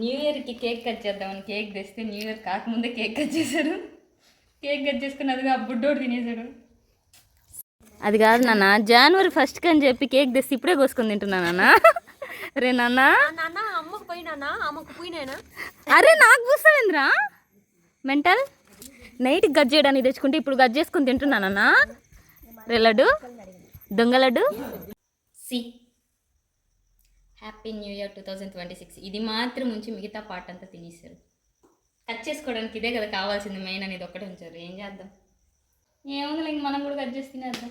New ఇయర్కి cake cut చేద్దామని cake తెస్తే న్యూ ఇయర్ కాకముందే కేక్ కట్ చేశాడు. కేక్ కట్ చేసుకుని అదిగా బుడ్డోడు తినేశాడు. అది కాదు నాన్న, జనవరి 1st అని చెప్పి కేక్ తెస్తే ఇప్పుడే కోసుకొని తింటున్నా నాన్న. అరే నాన్న, అమ్మకు పోయినా అమ్మకు పోయినా. అరే నాకు పూస్తావేంద్రా మెంటల్. నైట్ గజ్ చేయడానికి తెచ్చుకుంటే ఇప్పుడు గజ్ చేసుకుని తింటున్నానన్నా. రే లడ్డు, దొంగ లడ్డు. సి హ్యాపీ న్యూ ఇయర్ 2026. ఇది మాత్రం ఉంచి మిగతా పార్ట్ అంతా తినేసారు. కట్ చేసుకోవడానికి ఇదే కదా కావాల్సింది మెయిన్ అనేది ఒక్కటే ఉంచారు. ఏం చేద్దాం, ఏముంది ఇంక మనం కూడా కట్ చేసి తినేద్దాం.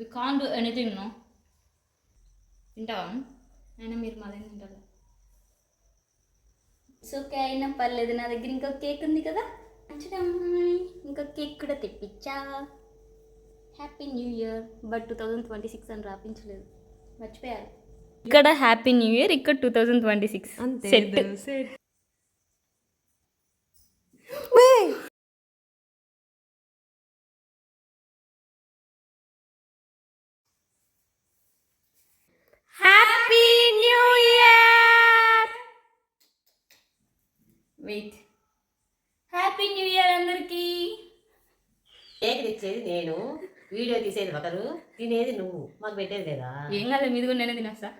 వి కాన్ డూ ఎనీథింగ్ నో. తింటావా అయినా మీరు మాదేం తింటారు. ఓకే అయినా పర్లేదు, నా దగ్గర ఇంకో కేక్ ఉంది కదా. ఇంకో కేక్ కూడా తెప్పించా. హ్యాపీ న్యూ ఇయర్ బట్ 2026 అని రాపించలేదు, మర్చిపోయారు. ఇక్కడ హ్యాపీ న్యూ ఇయర్, ఇక్కడ 2026 set. Happy new year. Wait, happy new year అందరికీ. కేక్ తెచ్చేది నేను, వీడియో తీసేది ఒకరు, తినేది నువ్వు, మాకు పెట్టేది లేదా? ఏం కాదు, మీది కూడా నేనే తినేస్తా.